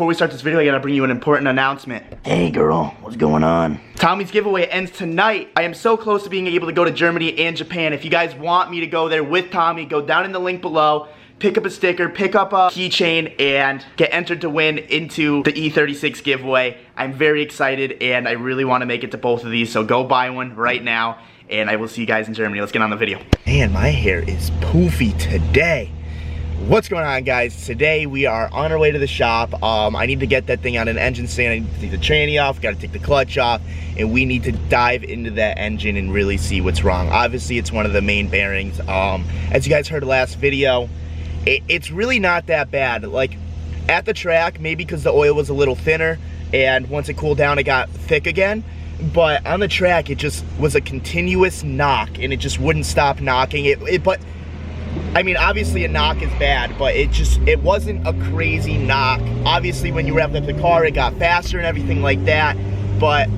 before we start this video, I gotta bring you an important announcement. Hey girl, what's going on? Tommy's giveaway ends tonight. I am so close to being able to go to Germany and Japan. If you guys want me to go there with Tommy, go down in the link below, pick up a sticker, pick up a keychain, and get entered to win into the E36 giveaway. I'm very excited, and I really want to make it to both of these, so go buy one right now, and I will see you guys in Germany. Let's get on the video. Man, my hair is poofy today. What's going on, guys? Today we are on our way to the shop. I need to get that thing on an engine stand. I need to take the tranny off, gotta take the clutch off, and we need to dive into that engine and really see what's wrong. Obviously, it's one of the main bearings. As you guys heard last video, it's really not that bad. Like, at the track, maybe because the oil was a little thinner, and once it cooled down, it got thick again. But on the track, it just was a continuous knock, and it just wouldn't stop knocking. But I mean, obviously a knock is bad, but it wasn't a crazy knock. Obviously, when you revved up the car, it got faster and everything like that. But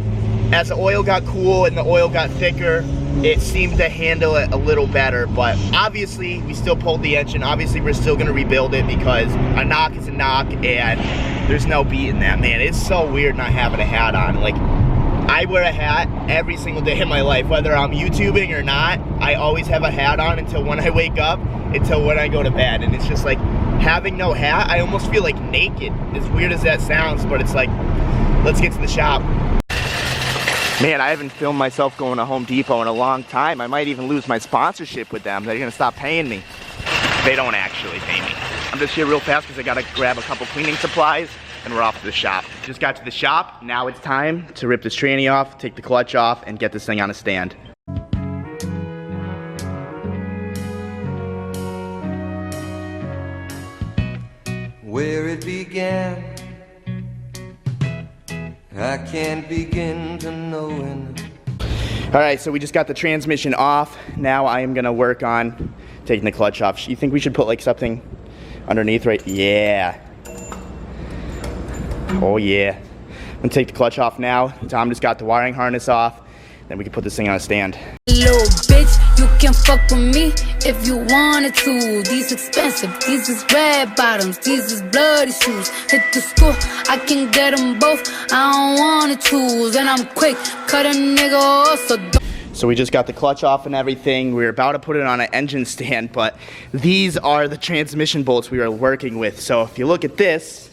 as the oil got cool and the oil got thicker, it seemed to handle it a little better. But obviously, we still pulled the engine. Obviously, we're still gonna rebuild it because a knock is a knock, and there's no beating that, man. It's so weird not having a hat on. Like, I wear a hat every single day in my life, whether I'm YouTubing or not. I always have a hat on until when I wake up, until when I go to bed. And it's just like, having no hat, I almost feel like naked. As weird as that sounds, but it's like, let's get to the shop. Man, I haven't filmed myself going to Home Depot in a long time. I might even lose my sponsorship with them. They're gonna stop paying me. They don't actually pay me. I'm just here real fast because I gotta grab a couple cleaning supplies, and we're off to the shop. Just got to the shop. Now it's time to rip this tranny off, take the clutch off, and get this thing on a stand. Where it began, I can't begin to knowing. All right, so we just got the transmission off. Now I am gonna work on taking the clutch off. You think we should put like something underneath, right? Yeah. Oh yeah. I'm gonna take the clutch off now. Tom just got the wiring harness off. Then we can put this thing on a stand. Little bitch, you can fuck with me if you wanted to. These expensive, these is red bottoms, these is bloody shoes. Hit the school, I can get them both. I don't wanna choose, and I'm quick, cut a nigga off, so don't. So we just got the clutch off and everything. We were about to put it on an engine stand, but these are the transmission bolts we were working with. So if you look at this,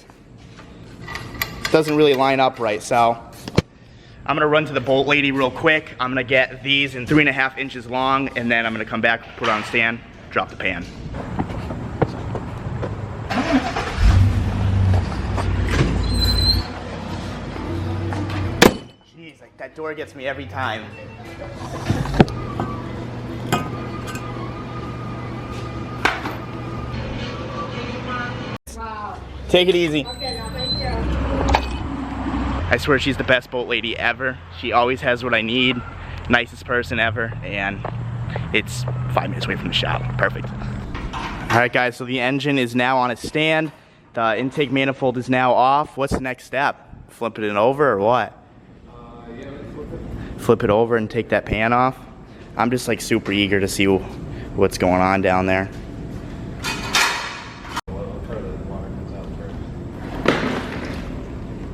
it doesn't really line up right. So I'm gonna run to the bolt lady real quick. I'm gonna get these in 3.5 inches long, and then I'm gonna come back, put it on stand, drop the pan. Jeez, like that door gets me every time. Wow. Take it easy. Okay, now thank you. I swear she's the best bolt lady ever. She always has what I need. Nicest person ever, and it's 5 minutes away from the shop. Perfect. All right, guys, so the engine is now on a stand. The intake manifold is now off. What's the next step? Flipping it over or what? Yeah, flip it. Flip it over and take that pan off. I'm just like super eager to see what's going on down there.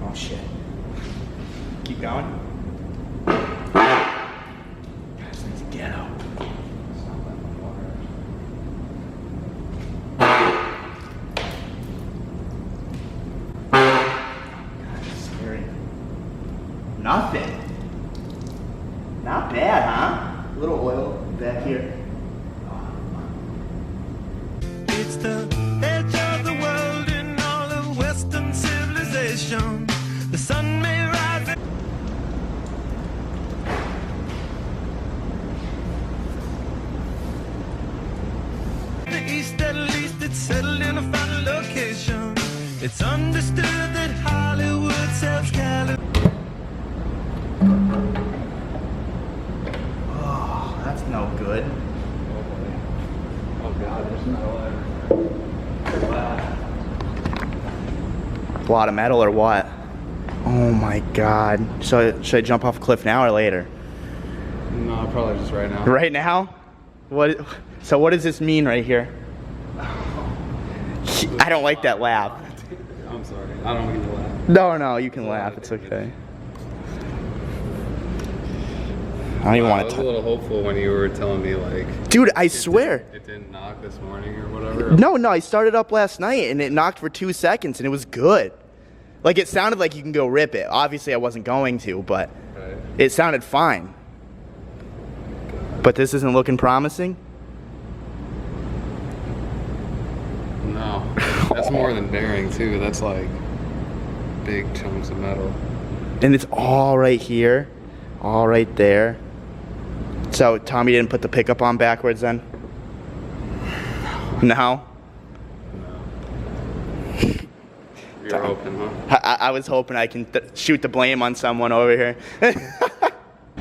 Oh shit. Keep going. This thing's ghetto. God, it's scary. Nothing. Not bad, huh? A little oil back here. It's the edge of the world in all of Western civilization. The sun may rise. The east, at least, it's settled in a final location. It's understood that Hollywood sells California. Oh, that's no good. Oh god, there's no way. A lot of metal or what? Oh my god. So should I jump off a cliff now or later? No, probably just right now. Right now? What? So what does this mean right here? I don't like that laugh. I'm sorry. I don't mean to laugh. No, you can laugh. It's okay. I don't even I want was to a little hopeful when you were telling me, like... Dude, I swear. It didn't knock this morning or whatever. No, I started up last night and it knocked for 2 seconds and it was good. Like, it sounded like you can go rip it. Obviously, I wasn't going to, but Right. it sounded fine. But this isn't looking promising? No. That's more than bearing, too. That's like big chunks of metal. And it's all right here, all right there. So Tommy didn't put the pickup on backwards then? No? You're hoping, huh? I was hoping I can shoot the blame on someone over here.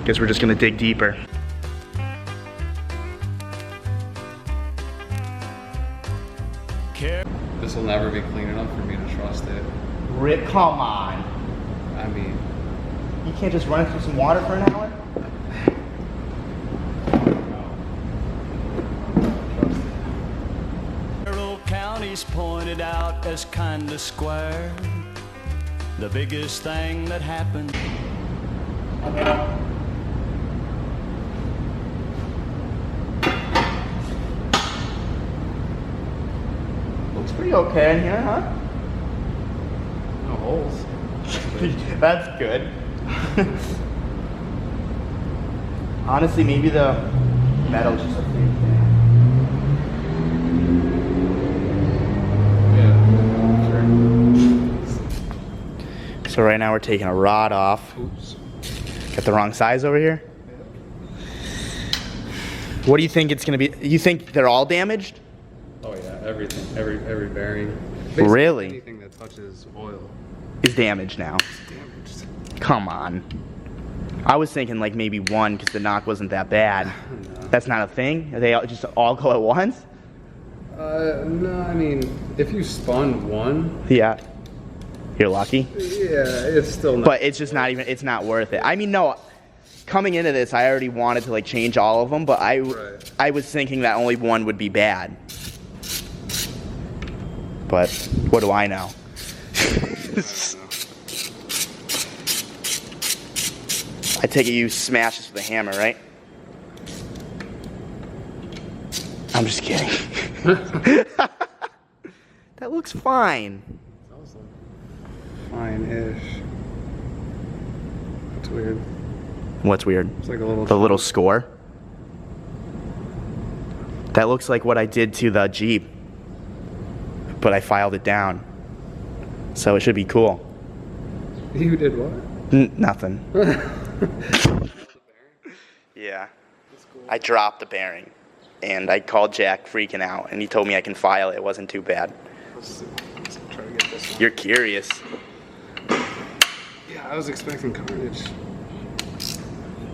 Guess we're just gonna dig deeper. This will never be clean enough for me to trust it. Rip, come on. I mean, You can't just run it through some water for an hour? Carroll County's pointed out as kinda square. The biggest thing that happened. Looks pretty okay in here, huh? no holes. That's good. Honestly, maybe the metal's just a fake thing. Yeah, sure. So right now we're taking a rod off. Oops. Got the wrong size over here. What do you think it's gonna be? You think they're all damaged? Oh yeah, everything, every bearing. Really? Anything that touches oil Is damaged now. is damaged. Come on. I was thinking like maybe one because the knock wasn't that bad. No. That's not a thing? They just all go at once? No, I mean, if you spun one, Yeah. You're lucky. yeah, it's still not. But it's just not even, it's not worth it. I mean, no, coming into this, I already wanted to like change all of them, but Right. I was thinking that only one would be bad. But what do I know? I take it you smash this with a hammer, right? I'm just kidding. That looks fine. Fine-ish. That's weird. What's weird? It's like a little. The little score? That looks like what I did to the Jeep. But I filed it down. So it should be cool. You did what? Nothing. Yeah. I dropped the bearing. And I called Jack freaking out. And he told me I can file it. It wasn't too bad. Let's try to get this one. You're curious. Yeah, I was expecting carnage.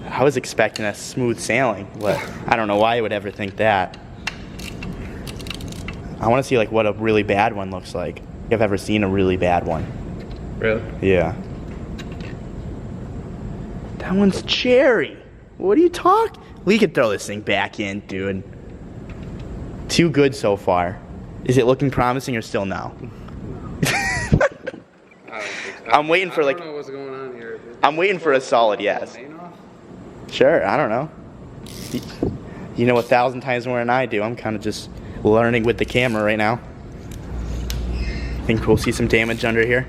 I was expecting a smooth sailing. But I don't know why I would ever think that. I want to see like what a really bad one looks like. If I've ever seen a really bad one. Really? Yeah. That one's cherry. What are you talking? We could throw this thing back in, dude. Too good so far. Is it looking promising or still no? I don't think so. I'm waiting for, like- I don't know what's going on here. I'm waiting for a solid yes. Main off? Sure, I don't know. You know 1,000 times more than I do. I'm kind of just learning with the camera right now. Think we'll see some damage under here?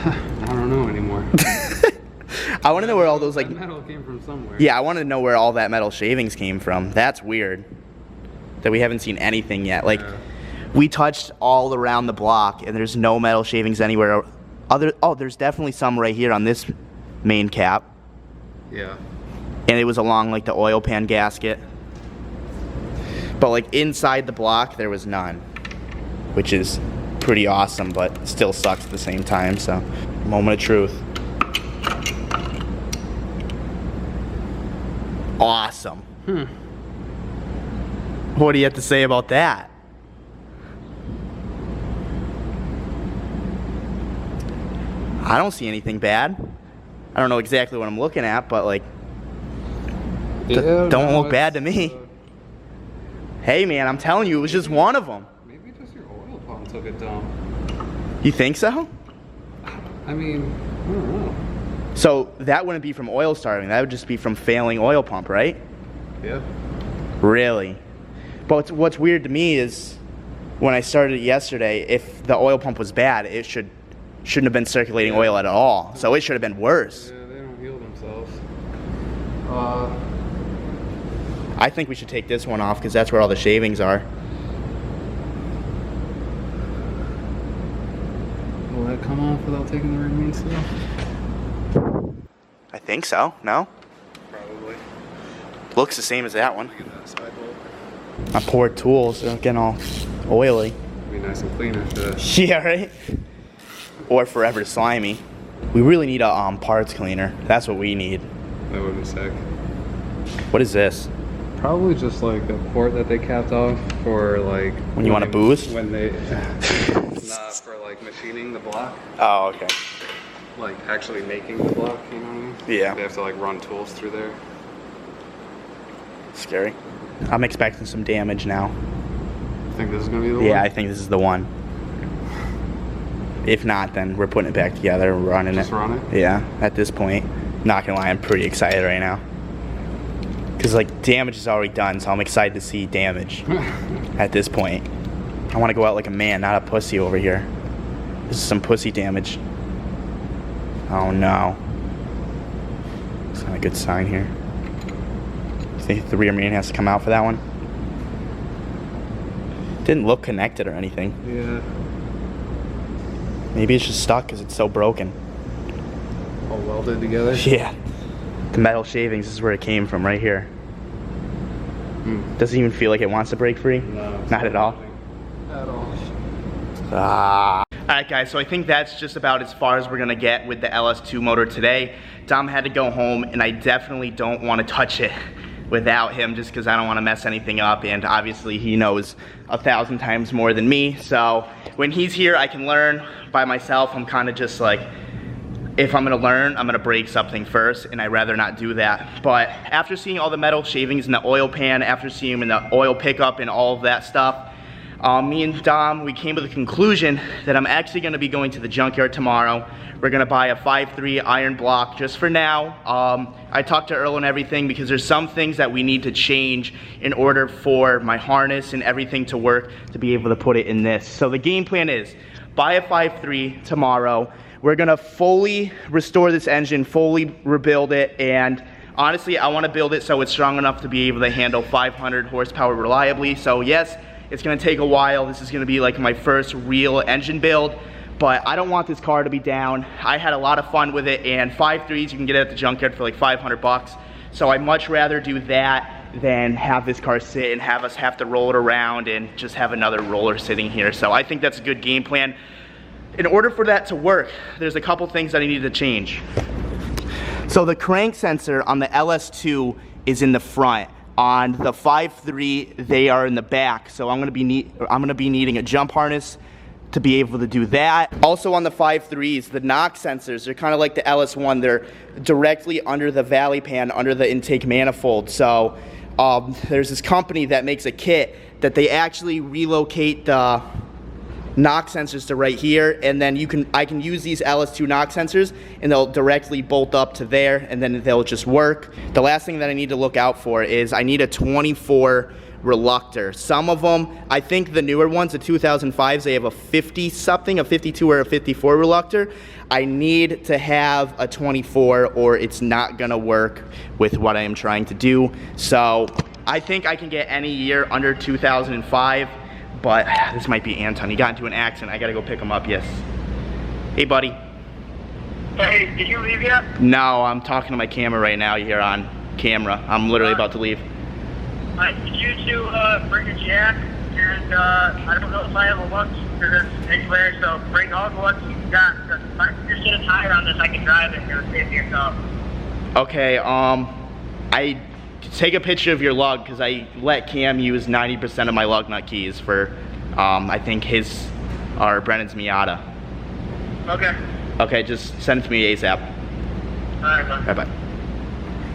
I don't know anymore. I want to know where all those like... That metal came from somewhere. Yeah, I want to know where all that metal shavings came from. That's weird. That we haven't seen anything yet. Like, Yeah. we touched all around the block, and there's no metal shavings anywhere. Oh, there's definitely some right here on this main cap. Yeah. And it was along, like, the oil pan gasket. But, like, inside the block, there was none. Which is pretty awesome, but still sucks at the same time, so... Moment of truth. Awesome. What do you have to say about that? I don't see anything bad. I don't know exactly what I'm looking at, but like, don't no, look bad to it's, me. Hey man, I'm telling you, it was just one of them. Maybe just your oil pump took it down. You think so? I mean, I don't know. So that wouldn't be from oil starving. That would just be from failing oil pump, right? Yeah. Really? But what's weird to me is when I started it yesterday, if the oil pump was bad, it shouldn't have been circulating oil at all. So it should have been worse. Yeah, they don't heal themselves. I think we should take this one off because that's where all the shavings are. Will that come off without taking the remains still? I think so. No? Probably. Looks the same as that one. Get that side hole. My poor tools are getting all oily. Be nice and clean after that. Yeah, right? Or forever slimy. We really need a parts cleaner. That's what we need. That would be sick. What is this? Probably just like a port that they capped off for like When you want to boost? When they not for like machining the block, Oh, okay. like actually making the block. You know what I mean? Yeah. They have to like run tools through there. Scary. I'm expecting some damage now. Think this is gonna be the one? Yeah, I think this is the one. If not, then we're putting it back together and running Just it. run it? Yeah, at this point. Not gonna lie, I'm pretty excited right now. Because, like, damage is already done, so I'm excited to see damage at this point. I want to go out like a man, not a pussy over here. This is some pussy damage. Oh, no. It's not a good sign here. You think the rear main has to come out for that one? Didn't look connected or anything. Yeah. Maybe it's just stuck because it's so broken. All welded together. Yeah. The metal shavings is where it came from, right here. Doesn't even feel like it wants to break free. No. Not at all. At all. Alright guys, so I think that's just about as far as we're gonna get with the LS2 motor today. Dom had to go home and I definitely don't want to touch it without him just because I don't want to mess anything up, and obviously he knows 1,000 times more than me. So when he's here I can learn by myself. I'm kind of just like, if I'm gonna learn, I'm gonna break something first, and I'd rather not do that. But after seeing all the metal shavings in the oil pan, after seeing them in the oil pickup and all of that stuff, me and Dom, we came to the conclusion that I'm actually gonna be going to the junkyard tomorrow. We're gonna buy a 5.3 iron block just for now. I talked to Earl and everything because there's some things that we need to change in order for my harness and everything to work to be able to put it in this. So the game plan is buy a 5.3 tomorrow. We're gonna fully restore this engine, fully rebuild it, and honestly, I wanna build it so it's strong enough to be able to handle 500 horsepower reliably. So yes, it's gonna take a while. This is gonna be like my first real engine build, but I don't want this car to be down. I had a lot of fun with it, and 5.3s you can get it at the junkyard for like 500 bucks. So I'd much rather do that than have this car sit and have us have to roll it around and just have another roller sitting here. So I think that's a good game plan. In order for that to work, there's a couple things that I need to change. So the crank sensor on the LS2 is in the front. On the 5.3, they are in the back. So I'm gonna be needing a jump harness to be able to do that. Also on the 5.3s, the knock sensors, they're kind of like the LS1. They're directly under the valley pan, under the intake manifold. So there's this company that makes a kit that they actually relocate the knock sensors to right here, and then I can use these LS2 knock sensors and they'll directly bolt up to there, and then they'll just work. The last thing that I need to look out for is I need a 24 reluctor. Some of them, I think the newer ones, the 2005s, they have a 50 something, a 52 or a 54 reluctor. I need to have a 24 or it's not gonna work with what I am trying to do. So I think I can get any year under 2005. But this might be Anton. He got into an accident. I gotta go pick him up, yes. Hey, buddy. Hey, did you leave yet? No, I'm talking to my camera right now. You're on camera. I'm literally about to leave. I need you to bring a jack, and I don't know if I have a lux for this anywhere, so bring all the lux you got. Because if I can just get a tire on this, I can drive it, and it'll save me a cup. Okay, I take a picture of your lug because I let Cam use 90% of my lug nut keys for, I think his or Brennan's Miata. Okay. Okay, just send it to me ASAP. Alright, bye. Bye-bye.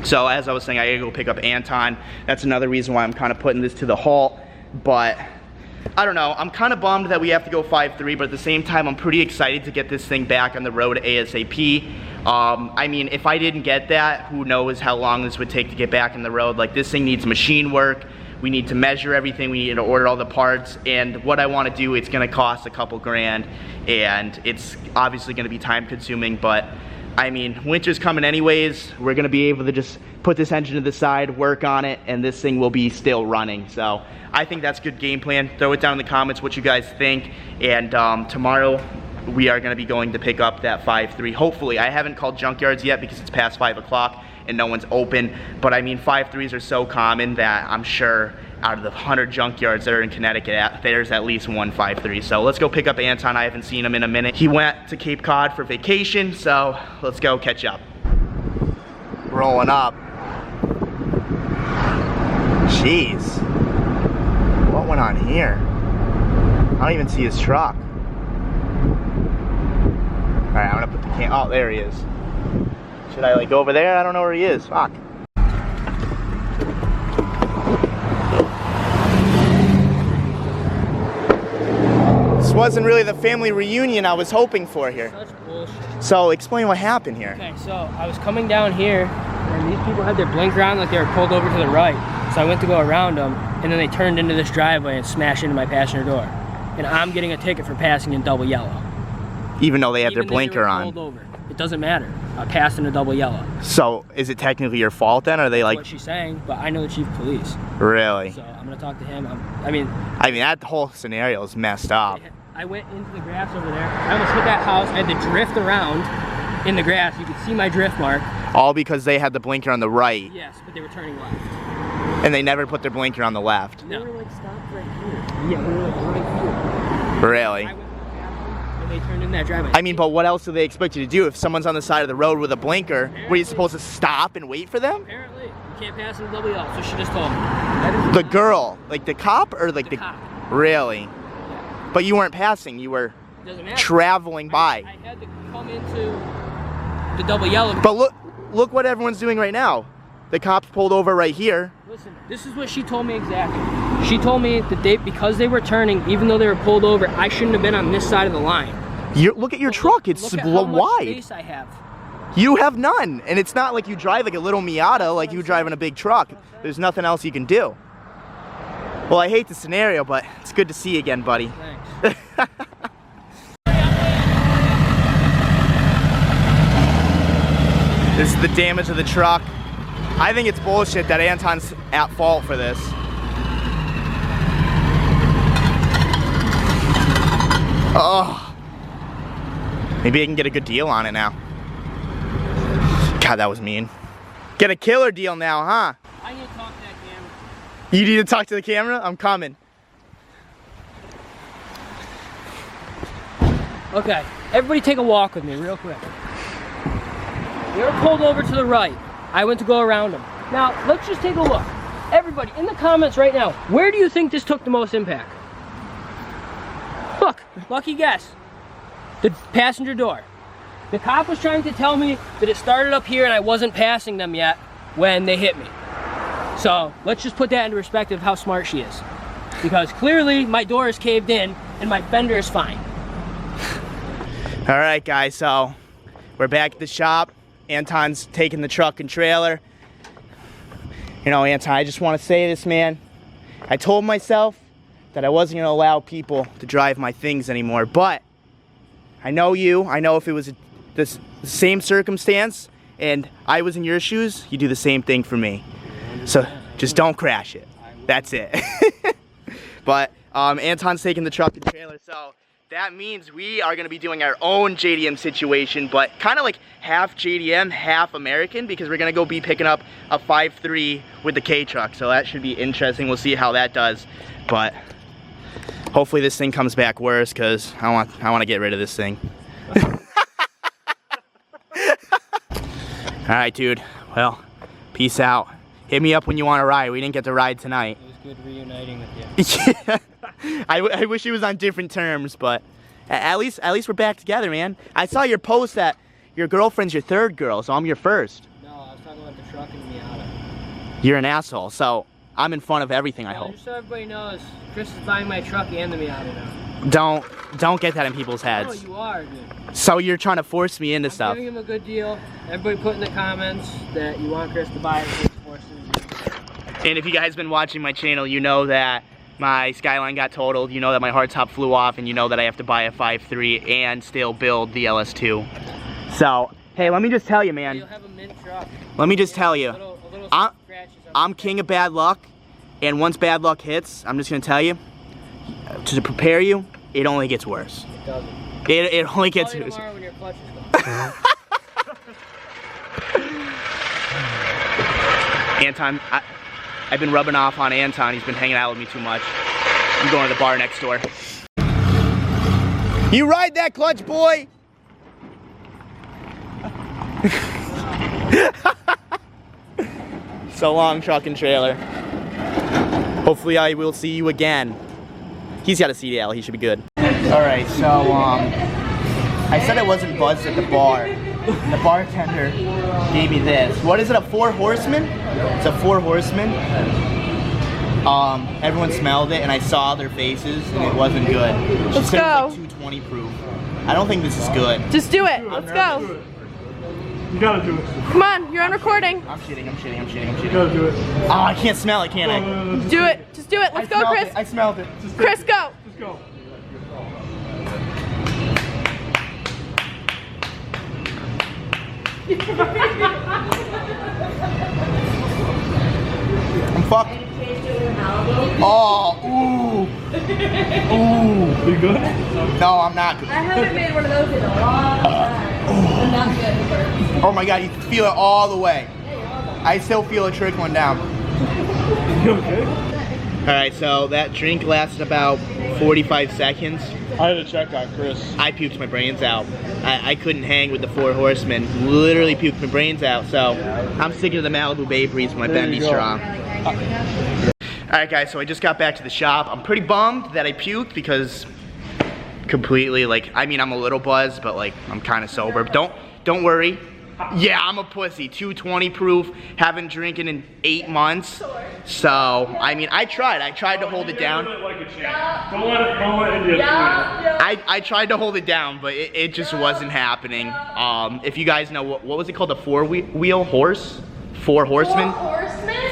So as I was saying, I gotta go pick up Anton. That's another reason why I'm kind of putting this to the halt. But I don't know, I'm kind of bummed that we have to go 5.3, but at the same time, I'm pretty excited to get this thing back on the road ASAP. I mean, if I didn't get that, who knows how long this would take to get back on the road. Like, this thing needs machine work. We need to measure everything. We need to order all the parts. And what I want to do, it's going to cost a couple grand. And it's obviously going to be time consuming, but I mean, winter's coming anyways. We're going to be able to just put this engine to the side, work on it, and this thing will be still running. So I think that's a good game plan. Throw it down in the comments what you guys think. And tomorrow we are going to be going to pick up that 5.3. Hopefully. I haven't called junkyards yet because it's past 5 o'clock and no one's open. But I mean, 5.3s are so common that I'm sure out of the 100 junkyards that are in Connecticut, there's at least one 5.3. So let's go pick up Anton. I haven't seen him in a minute. He went to Cape Cod for vacation, so let's go catch up. Rolling up. Jeez. What went on here? I don't even see his truck. Alright, I'm gonna put the oh, there he is. Should I like go over there? I don't know where he is. Fuck. This wasn't really the family reunion I was hoping for here. Such bullshit. So explain what happened here. Okay, so I was coming down here, and these people had their blinker on like they were pulled over to the right. So I went to go around them, and then they turned into this driveway and smashed into my passenger door. And I'm getting a ticket for passing in double yellow. Even though they had their Even though blinker they were on. pulled over. It doesn't matter. I passed in a double yellow. So is it technically your fault then? Or are they That's like... what she's saying, but I know the chief of police. Really? So I'm gonna talk to him. I mean, that whole scenario is messed up. I went into the grass over there. I almost hit that house. I had to drift around in the grass. You could see my drift mark. All because they had the blinker on the right. Yes, but they were turning left. And they never put their blinker on the left. No. We were like stopped right here. Yeah, we were like right here. Really? I went to the bathroom and they turned in that driveway. I mean, but what else do they expect you to do? If someone's on the side of the road with a blinker, were you supposed to stop and wait for them? Apparently, you can't pass in a double yellow, so she just told me. The girl, like the cop or like the cop. Really? Yeah. But you weren't passing, you were Doesn't matter. traveling by. I had to come into the double yellow. But look what everyone's doing right now. The cops pulled over right here. Listen, this is what she told me exactly. She told me that because they were turning, even though they were pulled over, I shouldn't have been on this side of the line. Look at your truck, it's Look at how much wide. space I have. You have none, and it's not like you drive like a little Miata, like you driving a big truck. There's nothing else you can do. Well, I hate the scenario, but it's good to see you again, buddy. Thanks. This is the damage of the truck. I think it's bullshit that Anton's at fault for this. Oh. Maybe I can get a good deal on it now. God, that was mean. Get a killer deal now, huh? I need to talk to that camera. You need to talk to the camera? I'm coming. Okay, everybody take a walk with me real quick. They were pulled over to the right. I went to go around them. Now, let's just take a look. Everybody, in the comments right now, where do you think this took the most impact? Look, lucky guess. The passenger door. The cop was trying to tell me that it started up here and I wasn't passing them yet when they hit me. So, let's just put that into perspective how smart she is. Because clearly, my door is caved in and my fender is fine. All right, guys, so we're back at the shop. Anton's taking the truck and trailer. You know, Anton, I just want to say this, man. I told myself that I wasn't going to allow people to drive my things anymore, but I know you. I know if it was the same circumstance and I was in your shoes, you do the same thing for me. So just don't crash it. That's it. But Anton's taking the truck and trailer, so that means we are going to be doing our own JDM situation, but kind of like half JDM, half American, because we're going to go be picking up a 5.3 with the K-Truck. So that should be interesting. We'll see how that does. But hopefully this thing comes back worse, because I want to get rid of this thing. All right, dude. Well, peace out. Hit me up when you want to ride. We didn't get to ride tonight. It was good reuniting with you. Yeah. I wish it was on different terms, but at least we're back together, man. I saw your post that your girlfriend's your third girl, so I'm your first. No, I was talking about the truck and the Miata. You're an asshole. So I'm in front of everything, I Well, hope. just so everybody knows, Chris is buying my truck and the Miata now. Don't get that in people's No, heads. you are, dude. So you're trying to force me into I'm stuff. giving him a good deal. Everybody put in the comments that you want Chris to buy it. And if you guys been watching my channel, you know that my Skyline got totaled, you know that my hardtop flew off, and you know that I have to buy a 5.3 and still build the LS2. So, hey, let me just tell you, man. You'll have a mint truck. Let me just tell you. A little scratches on I'm the king of bad luck, and once bad luck hits, I'm just gonna tell you, to prepare you, it only gets worse. It doesn't. It only gets Call you worse. tomorrow when your clutch is gone. Anton, I've been rubbing off on Anton. He's been hanging out with me too much. I'm going to the bar next door. You ride that clutch, boy! So long, truck and trailer. Hopefully I will see you again. He's got a CDL, he should be good. Alright, so I said I wasn't buzzed at the bar. And the bartender gave me this. What is it, a 4 Horsemen? It's a 4 Horsemen. Everyone smelled it and I saw their faces and it wasn't good. She Let's said go. it was like 220 proof. I don't think this is good. Just do it. Let's go. You gotta do it. Come on, you're on recording. I'm shitting. You gotta do it. Oh, I can't smell it, can I? Do it. Just do it. Let's go, Chris. I smelled it. Chris, go. Just go. I'm fucked. Oh, ooh. Ooh. You good? No, I'm not good. I haven't made one of those in a long time. I'm not good. Oh my god, you can feel it all the way. I still feel it trickling down. You okay? Alright, so that drink lasted about 45 seconds. I had to check on Chris. I puked my brains out. I couldn't hang with the 4 Horsemen. Literally puked my brains out, so I'm sticking to the Malibu Bay Breeze for my There bendy you go. straw. Alright guys, so I just got back to the shop. I'm pretty bummed that I puked because completely, like, I mean, I'm a little buzzed, but like, I'm kind of sober. Don't worry. Yeah, I'm a pussy. 220 proof. Haven't drinking in 8 months. So, I mean, I tried to hold it down. Don't let India do it. I tried to hold it down, but it just wasn't happening. If you guys know, what was it called? The 4-wheel horse? 4 Horsemen?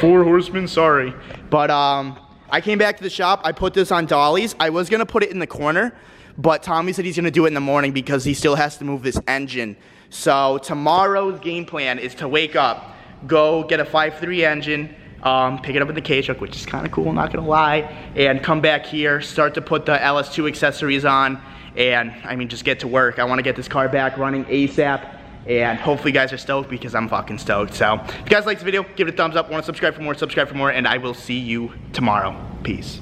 4 Horsemen, sorry. But I came back to the shop. I put this on dollies. I was gonna put it in the corner, but Tommy said he's gonna do it in the morning because he still has to move this engine. So tomorrow's game plan is to wake up, go get a 5.3 engine, pick it up in the K-Truck, which is kind of cool, not gonna lie, and come back here, start to put the LS2 accessories on, and I mean, just get to work. I wanna get this car back running ASAP, and hopefully you guys are stoked because I'm fucking stoked. So if you guys like this video, give it a thumbs up. Want to subscribe for more, and I will see you tomorrow. Peace.